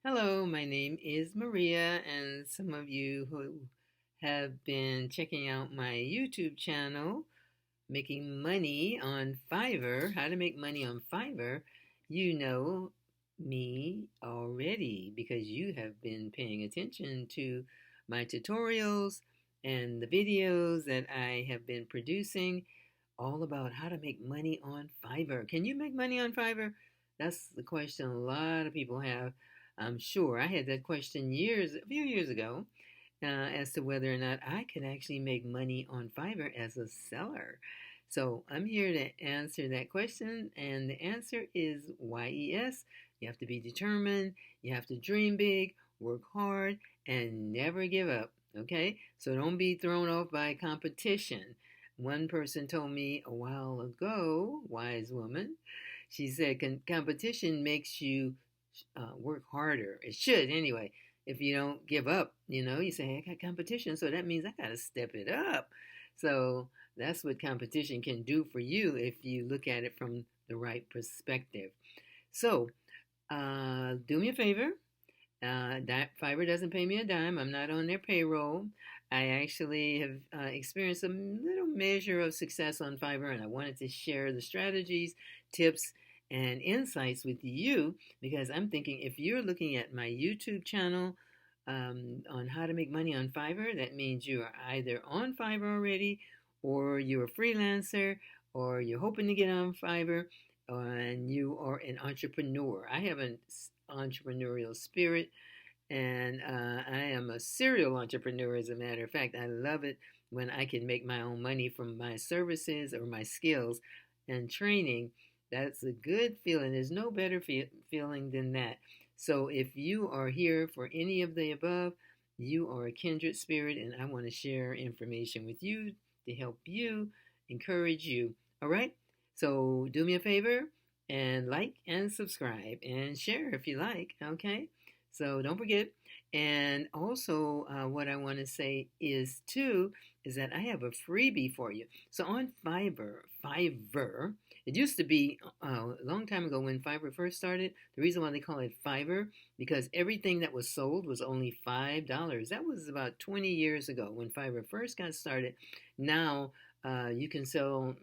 Hello, my name is Maria, and some of you who have been checking out my YouTube channel, Making Money on Fiverr, how to make money on Fiverr, you know me already because you have been paying attention to my tutorials and the videos that I have been producing all about how to make money on Fiverr. Can you make money on Fiverr? That's the question a lot of people have. I'm sure I had that question a few years ago, as to whether or not I could actually make money on Fiverr as a seller. So I'm here to answer that question, and the answer is YES. You have to be determined, you have to dream big, work hard, and never give up. Okay? So don't be thrown off by competition. One person told me a while ago, wise woman, she said competition makes you work harder. It should anyway. If you don't give up, you say, hey, I got competition, so that means I got to step it up. So that's what competition can do for you if you look at it from the right perspective. So do me a favor. Fiverr doesn't pay me a dime. I'm not on their payroll. I actually have experienced a little measure of success on Fiverr, and I wanted to share the strategies, tips, and insights with you because I'm thinking if you're looking at my YouTube channel on how to make money on Fiverr, that means you are either on Fiverr already, or you're a freelancer, or you're hoping to get on Fiverr, and you are an entrepreneur. I have an entrepreneurial spirit, and I am a serial entrepreneur, as a matter of fact. I love it when I can make my own money from my services or my skills and training. That's a good feeling. There's no better feeling than that. So if you are here for any of the above, you are a kindred spirit, and I want to share information with you to help you, encourage you. All right? So do me a favor and like and subscribe and share if you like. Okay? So don't forget. And also, what I want to say is that I have a freebie for you. So on Fiverr, it used to be a long time ago when Fiverr first started. The reason why they call it Fiverr because everything that was sold was only $5. That was about 20 years ago when Fiverr first got started. Now you can sell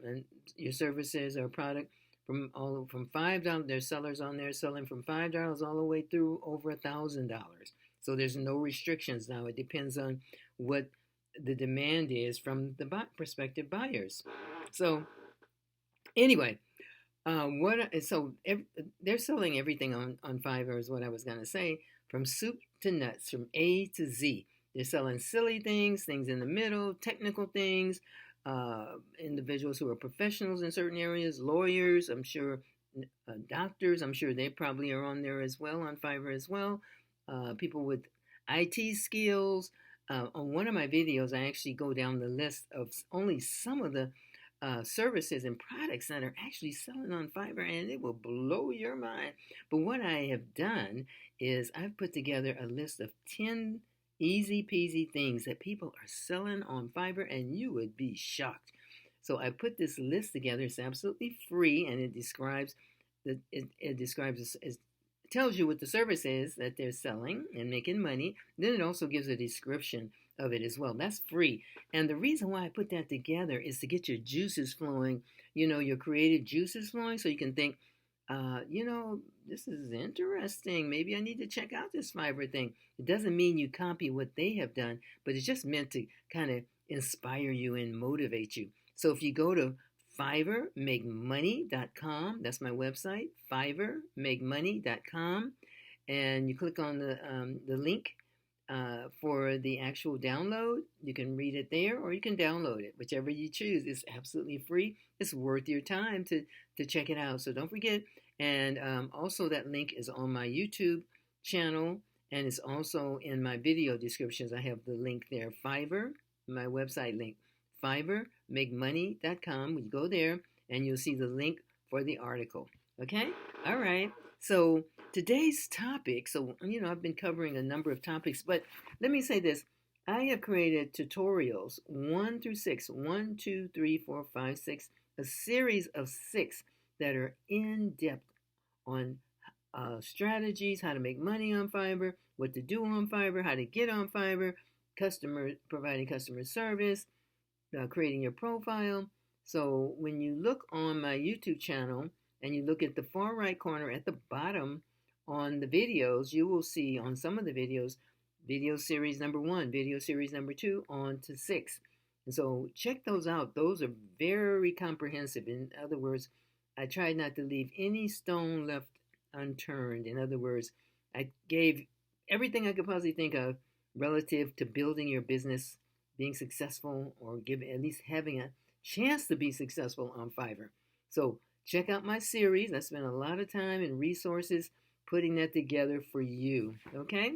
your services or product from $5. There's sellers on there selling from $5 all the way through over $1,000. So there's no restrictions now. It depends on what the demand is from the prospective buyers. So anyway, they're selling everything on Fiverr is what I was going to say, from soup to nuts, from A to Z. They're selling silly things, things in the middle, technical things, individuals who are professionals in certain areas, lawyers, I'm sure, doctors, I'm sure they probably are on there as well, on Fiverr as well, people with IT skills. On one of my videos, I actually go down the list of only some of the services and products that are actually selling on Fiverr, and it will blow your mind. But what I have done is I've put together a list of 10 easy peasy things that people are selling on Fiverr, and you would be shocked. So I put this list together. It's absolutely free, and it describes it tells you what the service is that they're selling and making money. Then it also gives a description of it as well. That's free. And the reason why I put that together is to get your juices flowing, your creative juices flowing, so you can think, this is interesting. Maybe I need to check out this Fiverr thing. It doesn't mean you copy what they have done, but it's just meant to kind of inspire you and motivate you. So if you go to FiverrMakeMoney.com, that's my website, FiverrMakeMoney.com, and you click on the link for the actual download. You can read it there, or you can download it, whichever you choose. It's absolutely free. It's worth your time to check it out. So don't forget. And also that link is on my YouTube channel, and it's also in my video descriptions. I have the link there, Fiverr, my website link, FiverrMakeMoney.com. You go there, and you'll see the link for the article. Okay? All right. So today's topic, I've been covering a number of topics, but let me say this. I have created tutorials 1 through 6, 1, 2, 3, 4, 5, 6, a series of 6 that are in depth on strategies, how to make money on Fiverr, what to do on Fiverr, how to get on Fiverr, providing customer service, creating your profile. So when you look on my YouTube channel and you look at the far right corner at the bottom on the videos, you will see on some of the videos, video series number 1, video series number 2, on to 6. And so check those out. Those are very comprehensive. In other words, I tried not to leave any stone left unturned. In other words, I gave everything I could possibly think of relative to building your business, being successful, or at least having a chance to be successful on Fiverr. So check out my series. I spent a lot of time and resources putting that together for you. Okay?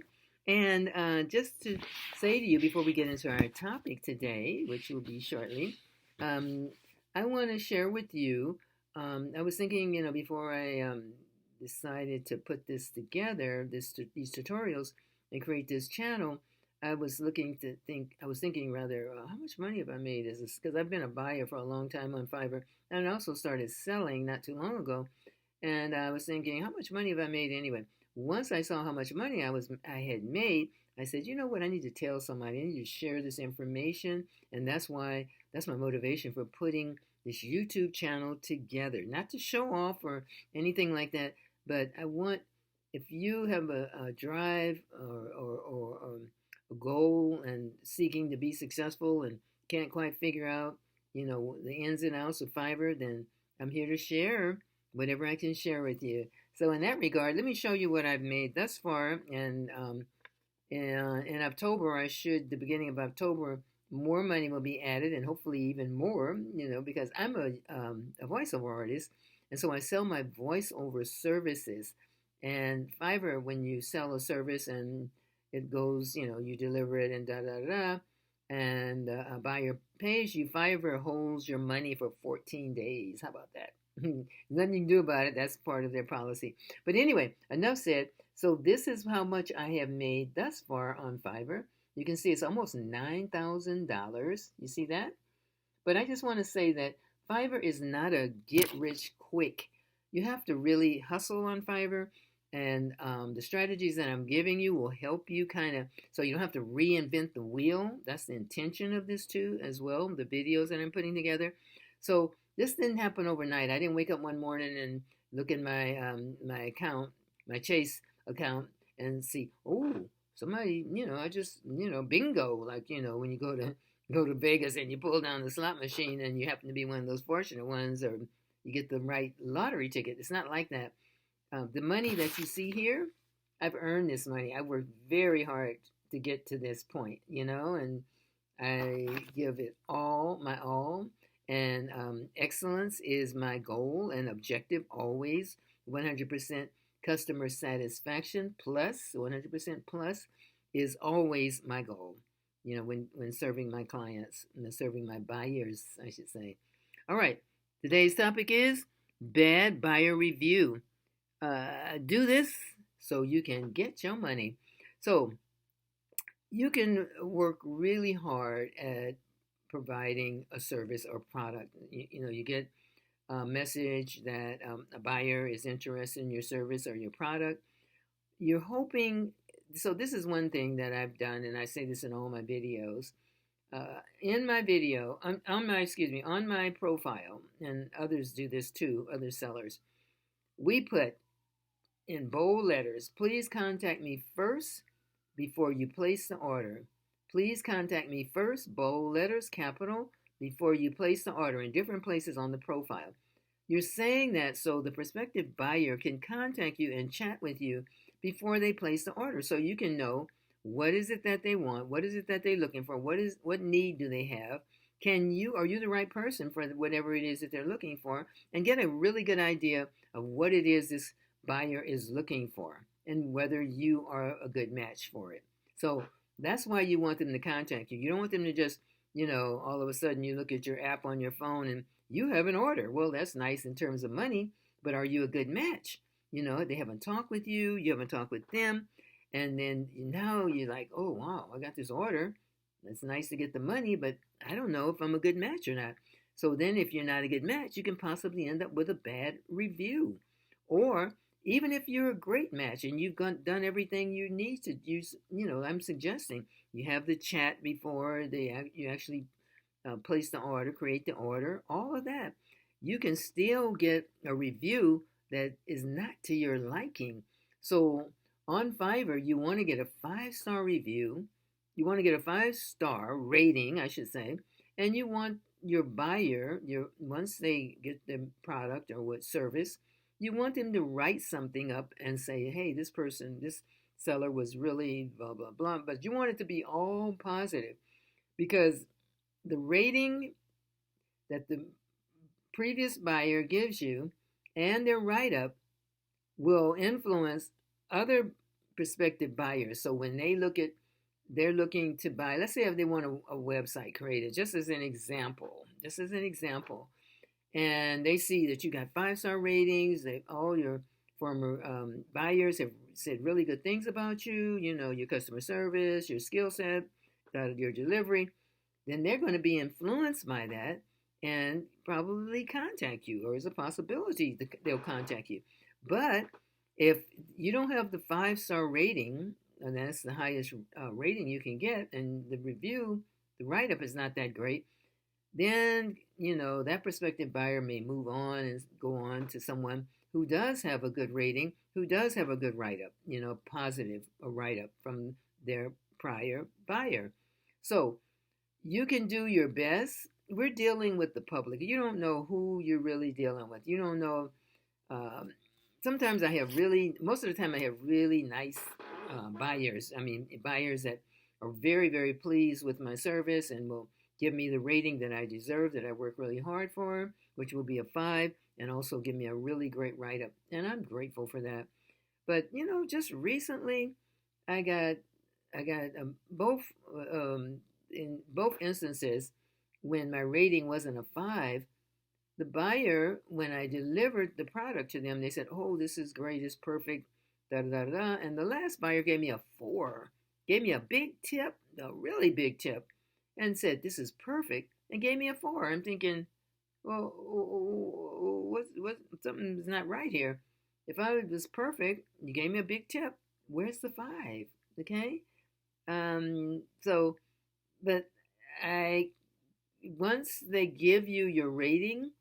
And just to say to you before we get into our topic today, which will be shortly, I want to share with you. I was thinking, before I decided to put this together, these tutorials, and create this channel, I was thinking rather, how much money have I made? Is this because I've been a buyer for a long time on Fiverr, and I also started selling not too long ago, and I was thinking, how much money have I made anyway? Once I saw how much money I had made, I said, you know what? I need to tell somebody. I need to share this information, and that's my motivation for putting this YouTube channel together. Not to show off or anything like that, but I want, if you have a drive or a goal and seeking to be successful and can't quite figure out, the ins and outs of Fiverr, then I'm here to share whatever I can share with you. So in that regard, let me show you what I've made thus far. And in October, the beginning of October, more money will be added, and hopefully even more, because I'm a voiceover artist, and so I sell my voiceover services. And Fiverr, when you sell a service and it goes, you deliver it and da-da-da, and buyer pays you, Fiverr holds your money for 14 days. How about that? Nothing you can do about it. That's part of their policy. But anyway, enough said. So this is how much I have made thus far on Fiverr. You can see it's almost $9,000. You see that? But I just want to say that Fiverr is not a get-rich-quick. You have to really hustle on Fiverr. And the strategies that I'm giving you will help you so you don't have to reinvent the wheel. That's the intention of this too, as well, the videos that I'm putting together. So this didn't happen overnight. I didn't wake up one morning and look at my account, my Chase account, and see, oh, somebody, I just, bingo, like, when you go to Vegas and you pull down the slot machine and you happen to be one of those fortunate ones, or you get the right lottery ticket. It's not like that. The money that you see here, I've earned this money. I worked very hard to get to this point, and I give it all, my all. And excellence is my goal and objective always. 100% customer satisfaction plus, 100% plus is always my goal, when serving my clients, serving my buyers, I should say. All right, today's topic is bad buyer review. Do this so you can get your money. So you can work really hard at providing a service or product. You get a message that a buyer is interested in your service or your product. You're hoping, so this is one thing that I've done, and I say this in all my videos. In my video, on my profile, and others do this too, other sellers, we put in bold letters, please contact me first before you place the order. Please contact me first, bold letters, capital, before you place the order, in different places on the profile. You're saying that so the prospective buyer can contact you and chat with you before they place the order, so you can know what is it that they want, what is it that they're looking for, what need do they have. Are you the right person for whatever it is that they're looking for, and get a really good idea of what it is this buyer is looking for and whether you are a good match for it. So that's why you want them to contact you. You don't want them to just, all of a sudden you look at your app on your phone and you have an order. Well, that's nice in terms of money, but are you a good match? They haven't talked with you, you haven't talked with them, and then now you're like, oh, wow, I got this order. It's nice to get the money, but I don't know if I'm a good match or not. So then if you're not a good match, you can possibly end up with a bad review. Or Even if you're a great match and you've done everything you need to use, I'm suggesting you have the chat before you actually place the order, create the order, all of that. You can still get a review that is not to your liking. So on Fiverr, you want to get a 5-star review. You want to get a 5-star rating, I should say, and you want your buyer, once they get the product or what service, you want them to write something up and say, hey, this seller was really blah, blah, blah. But you want it to be all positive because the rating that the previous buyer gives you and their write up will influence other prospective buyers. So when they're looking to buy, let's say if they want a website created, just as an example, and they see that you got 5-star ratings, that all your former buyers have said really good things about you, your customer service, your skill set, your delivery, then they're going to be influenced by that and probably contact you, or is a possibility that they'll contact you. But if you don't have the 5-star rating, and that's the highest rating you can get, and the write-up is not that great, then that prospective buyer may move on and go on to someone who does have a good rating, who does have a good write-up, positive a write-up from their prior buyer. So you can do your best. We're dealing with the public. You don't know who you're really dealing with. You don't know. Sometimes most of the time I have really nice buyers. I mean, buyers that are very, very pleased with my service and will give me the rating that I deserve, that I work really hard for, which will be a 5, and also give me a really great write-up. And I'm grateful for that. But, just recently, I got both, in both instances, when my rating wasn't a 5, the buyer, when I delivered the product to them, they said, oh, this is great, it's perfect, da da da da. And the last buyer gave me a 4, gave me a big tip, a really big tip, and said, this is perfect, and gave me a 4. I'm thinking, well, something's not right here. If I was perfect, you gave me a big tip, where's the 5? Okay? But once they give you your rating,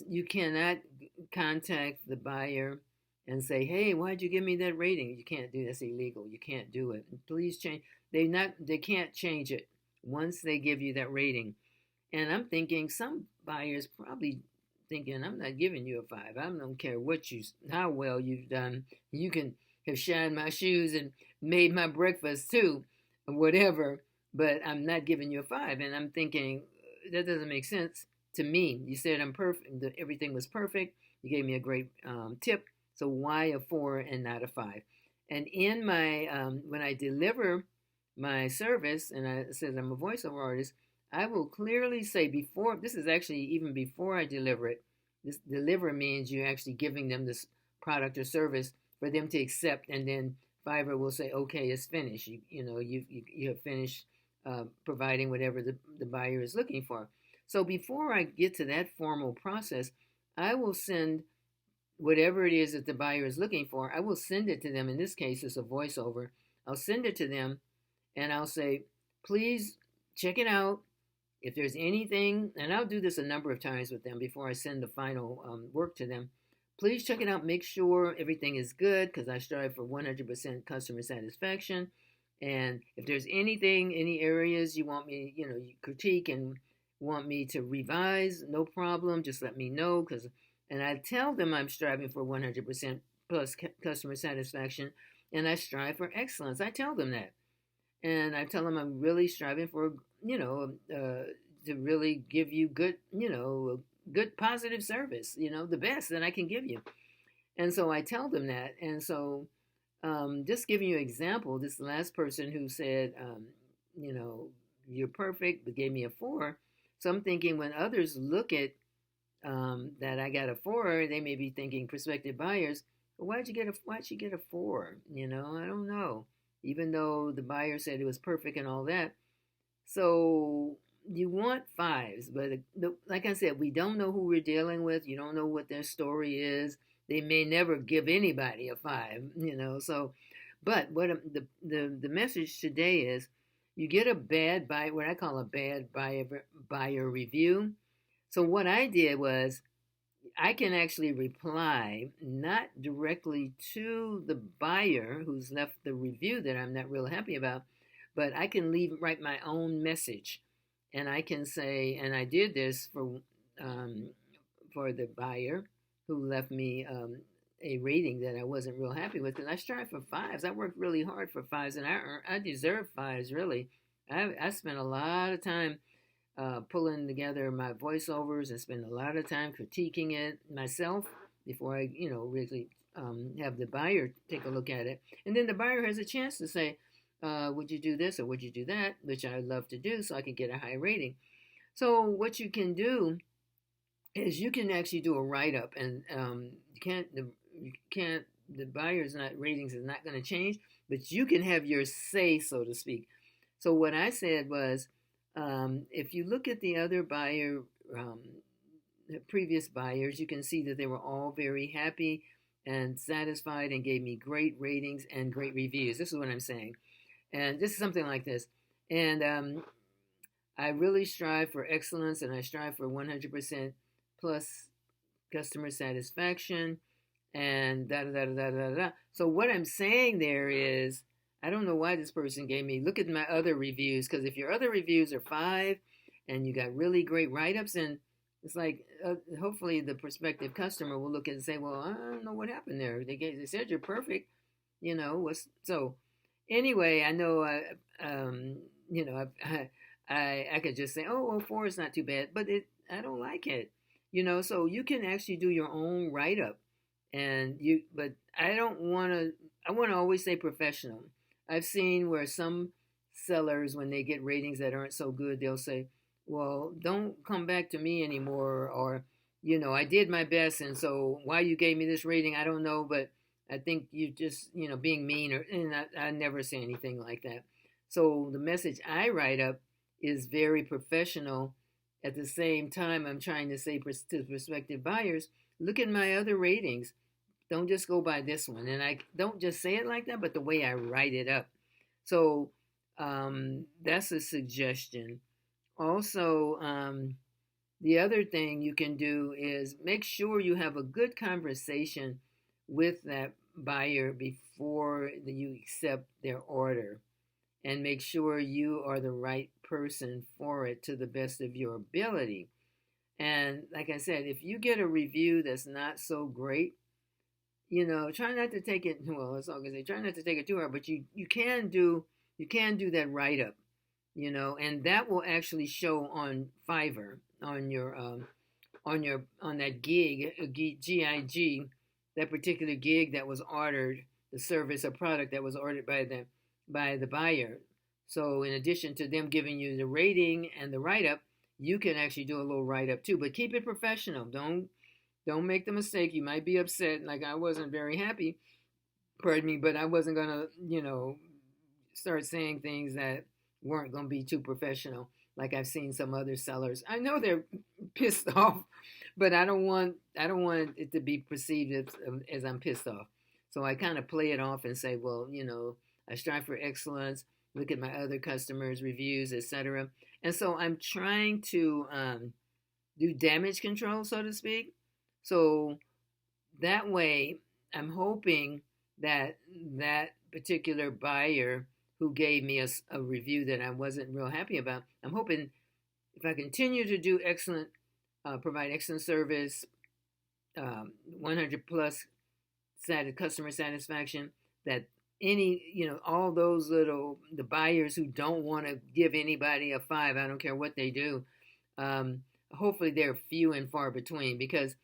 you cannot contact the buyer and say, hey, why'd you give me that rating? You can't do that. That's illegal. You can't do it. Please change. They can't change it once they give you that rating. And I'm thinking some buyers probably thinking, I'm not giving you a 5. I don't care how well you've done. You can have shined my shoes and made my breakfast too, or whatever, but I'm not giving you a 5. And I'm thinking, that doesn't make sense to me. You said I'm perfect, that everything was perfect. You gave me a great tip. So why a 4 and not a 5? And in my when I deliver my service, and I said I'm a voiceover artist, I will clearly say before. This is actually even before I deliver it. This deliver means you're actually giving them this product or service for them to accept, and then Fiverr will say, okay, it's finished. You have finished providing whatever the buyer is looking for. So before I get to that formal process, I will send whatever it is that the buyer is looking for. I will send it to them. In this case, it's a voiceover. I'll send it to them, and I'll say, please check it out. If there's anything, and I'll do this a number of times with them before I send the final work to them. Please check it out. Make sure everything is good, because I strive for 100% customer satisfaction. And if there's any areas you want me, you critique and want me to revise, no problem. Just let me know, and I tell them I'm striving for 100% plus customer satisfaction, and I strive for excellence. I tell them that, and I tell them I'm really striving for, to really give you good, good positive service, the best that I can give you. And so I tell them that, and so. Just giving you an example, this last person who said, you're perfect, but gave me a 4. So I'm thinking when others look at that I got a 4, they may be thinking, prospective buyers, well, why'd she get a 4? I don't know. Even though the buyer said it was perfect and all that. So you want 5s, but like I said, we don't know who we're dealing with. You don't know what their story is. they may never give anybody a 5, So, but the message today is, you get a bad buy, what I call a bad buyer review. So what I did was, I can actually reply not directly to the buyer who's left the review that I'm not real happy about, but I can write my own message, and I can say, and I did this for the buyer who left me a rating that I wasn't real happy with, and I strive for 5s. I worked really hard for 5s, and I deserve 5s really. I spent a lot of time pulling together my voiceovers and spend a lot of time critiquing it myself before I, really have the buyer take a look at it. And then the buyer has a chance to say, would you do this or would you do that, which I love to do so I can get a high rating. So what you can do is you can actually do a write-up, and the buyer's not ratings is not going to change, but you can have your say, so to speak. So what I said was, if you look at the other the previous buyers, you can see that they were all very happy and satisfied and gave me great ratings and great reviews. This is what I'm saying. And this is something like this. And I really strive for excellence, and I strive for 100% plus customer satisfaction and da da da da da da. So what I'm saying there is, I don't know why this person gave me, look at my other reviews, because if your other reviews are 5 and you got really great write-ups, and it's like, hopefully the prospective customer will look and say, well, I don't know what happened there. They said you're perfect, so anyway, I know, I could just say, oh, well, 4 is not too bad, but I don't like it, so you can actually do your own write-up, but I want to always say professional. I've seen where some sellers, when they get ratings that aren't so good, they'll say, well, don't come back to me anymore, or, I did my best, and so why you gave me this rating, I don't know, but I think you just, being mean, and I never say anything like that. So the message I write up is very professional. At the same time, I'm trying to say to prospective buyers, look at my other ratings. Don't just go by this one. And I don't just say it like that, but the way I write it up. So that's a suggestion. Also, the other thing you can do is make sure you have a good conversation with that buyer before you accept their order, and make sure you are the right person for it to the best of your ability. And like I said, if you get a review that's not so great, try not to take it, well, as long as they try not to take it too hard, but you can do that write up, and that will actually show on Fiverr, on that GIG, that particular gig that was ordered, the service or product that was ordered by the buyer. So in addition to them giving you the rating and the write up, you can actually do a little write up too, but keep it professional. Don't make the mistake. You might be upset. Like, I wasn't very happy, pardon me, but I wasn't going to, start saying things that weren't going to be too professional. Like I've seen some other sellers. I know they're pissed off, but I don't want it to be perceived as I'm pissed off. So I kind of play it off and say, well, I strive for excellence. Look at my other customers' reviews, etc. And so I'm trying to do damage control, so to speak. So that way, I'm hoping that that particular buyer who gave me a review that I wasn't real happy about, I'm hoping if I continue to do provide excellent service, 100 plus customer satisfaction, that all those the buyers who don't want to give anybody a 5, I don't care what they do, hopefully they're few and far between, because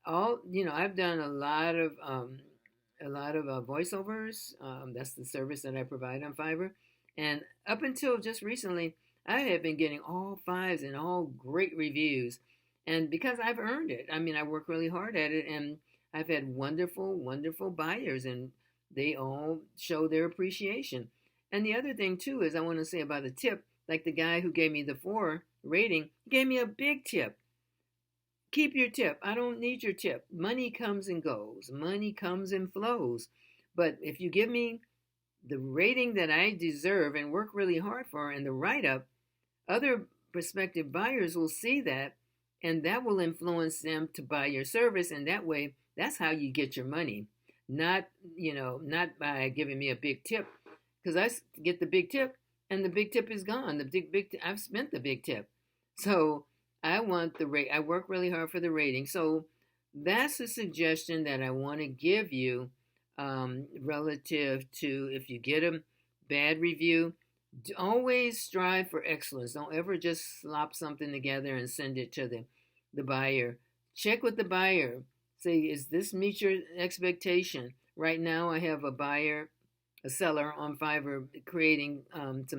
I've done a lot of voiceovers. That's the service that I provide on Fiverr. And up until just recently, I have been getting all 5s and all great reviews. And because I've earned it, I work really hard at it, and I've had wonderful, wonderful buyers, and they all show their appreciation. And the other thing too is, I want to say about a tip, like the guy who gave me the 4 rating gave me a big tip. keep your tip. I don't need your tip. Money comes and goes. Money comes and flows. But if you give me the rating that I deserve and work really hard for and the write up, other prospective buyers will see that, and that will influence them to buy your service. And that way, that's how you get your money. Not, not by giving me a big tip, because I get the big tip and the big tip is gone. I've spent the big tip. So I want the rate. I work really hard for the rating. So that's a suggestion that I want to give you, relative to if you get a bad review, always strive for excellence. Don't ever just slop something together and send it to the buyer. Check with the buyer. Say, is this meet your expectation? Right now, I have a seller on Fiverr creating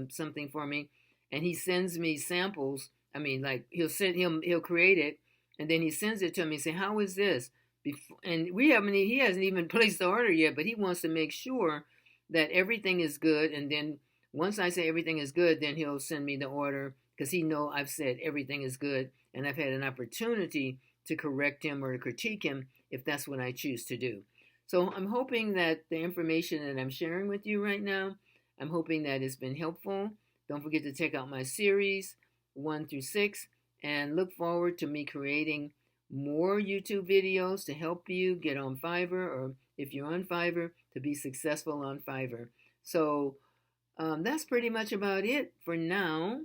something for me, and he sends me samples. I mean, like he'll create it, and then he sends it to me. Say, how is this? And he hasn't even placed the order yet, but he wants to make sure that everything is good. And then once I say everything is good, then he'll send me the order, because he know I've said everything is good, and I've had an opportunity to correct him or to critique him if that's what I choose to do. So I'm hoping that the information that I'm sharing with you right now, I'm hoping that it's been helpful. Don't forget to check out my series 1 through 6, and look forward to me creating more YouTube videos to help you get on Fiverr, or if you're on Fiverr, to be successful on Fiverr. So that's pretty much about it for now.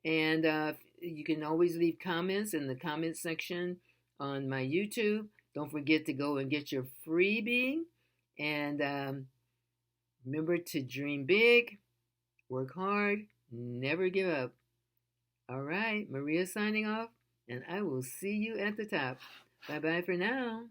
And you can always leave comments in the comment section on my YouTube. Don't forget to go and get your freebie. And remember to dream big, work hard, never give up. All right, Maria signing off, and I will see you at the top. Bye-bye for now.